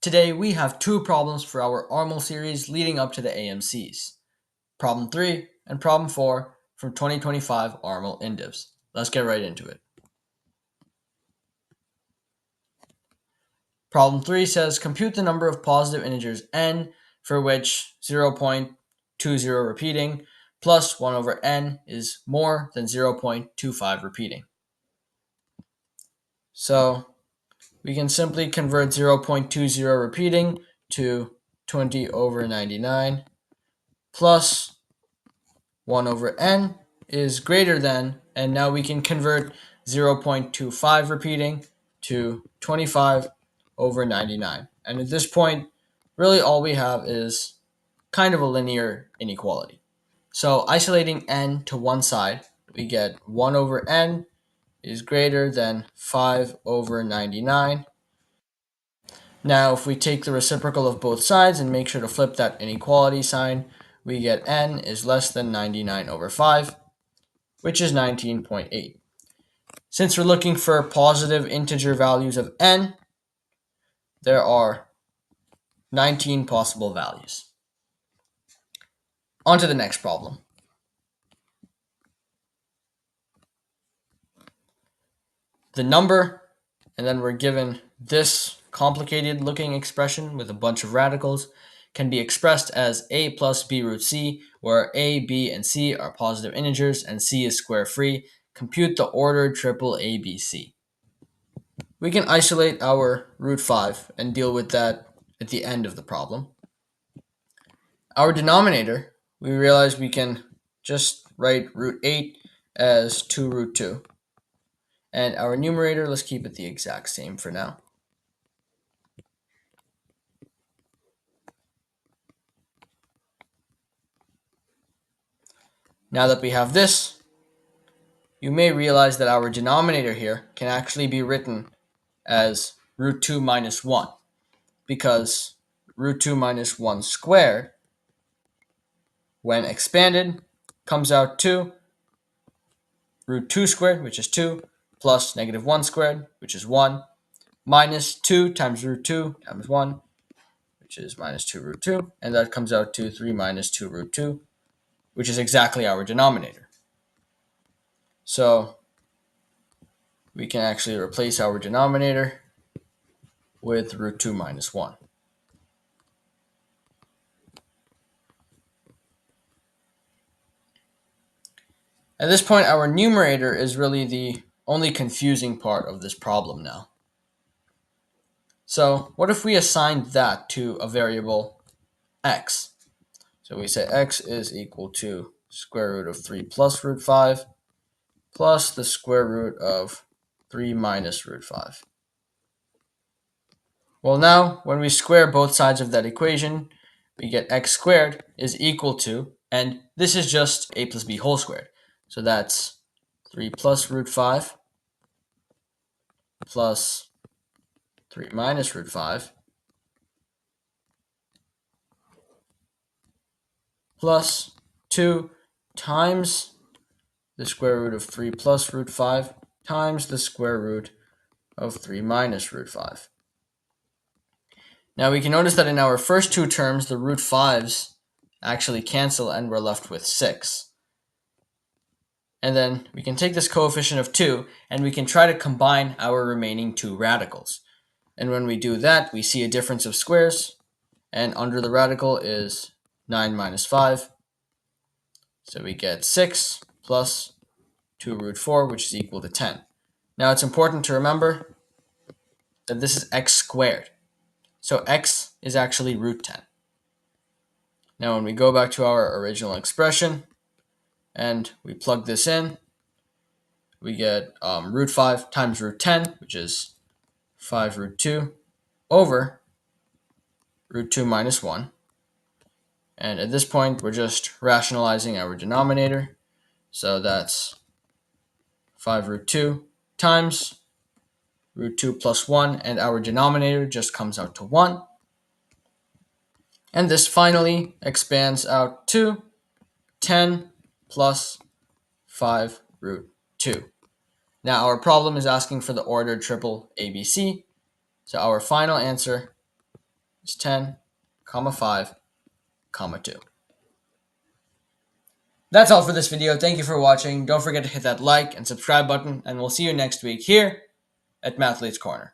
Today we have two problems for our ARML series leading up to the AMCs. Problem 3 and Problem 4 from 2025 ARML Indivs. Let's get right into it. Problem 3 says compute the number of positive integers n for which 0.20 repeating plus 1 over n is more than 0.25 repeating. So we can simply convert 0.20 repeating to 20 over 99 plus 1 over n is greater than, and now we can convert 0.25 repeating to 25 over 99. And at this point, really all we have is kind of a linear inequality. So isolating n to one side, we get 1 over n is greater than 5 over 99. Now, if we take the reciprocal of both sides and make sure to flip that inequality sign, we get n is less than 99 over 5, which is 19.8. Since we're looking for positive integer values of n, there are 19 possible values. On to the next problem. The number, and then we're given this complicated looking expression with a bunch of radicals, can be expressed as a plus b root c, where a, b, and c are positive integers and c is square free. Compute the ordered triple ABC. We can isolate our root 5 and deal with that at the end of the problem. Our denominator, we realize we can just write root 8 as 2 root 2. And our numerator, let's keep it the exact same for now. Now that we have this, you may realize that our denominator here can actually be written as root 2 minus 1, because root 2 minus 1 squared, when expanded, comes out to root 2 squared, which is 2, plus negative 1 squared, which is 1, minus 2 times root 2 times 1, which is minus 2 root 2, and that comes out to 3 minus 2 root 2, which is exactly our denominator. So we can actually replace our denominator with root 2 minus 1. At this point, our numerator is really the only confusing part of this problem now. So what if we assigned that to a variable x? So we say x is equal to square root of 3 plus root 5 plus the square root of 3 minus root 5. Well, now when we square both sides of that equation, we get x squared is equal to, and this is just a plus b whole squared. So that's 3 plus root 5 plus 3 minus root 5 plus 2 times the square root of 3 plus root 5 times the square root of 3 minus root 5. Now we can notice that in our first two terms, the root 5s actually cancel and we're left with 6. And then we can take this coefficient of 2 and we can try to combine our remaining two radicals. And when we do that, we see a difference of squares, and under the radical is 9 minus 5. So we get 6 plus 2 root 4, which is equal to 10. Now it's important to remember that this is x squared. So x is actually root 10. Now when we go back to our original expression and we plug this in, we get root 5 times root 10, which is 5 root 2 over root 2 minus 1. And at this point, we're just rationalizing our denominator. So that's 5 root 2 times root 2 plus 1, and our denominator just comes out to 1. And this finally expands out to 10 plus 5 root 2. Now our problem is asking for the ordered triple ABC. So our final answer is 10, 5, 2. That's all for this video. Thank you for watching. Don't forget to hit that like and subscribe button, and we'll see you next week here at Mathlete's Corner.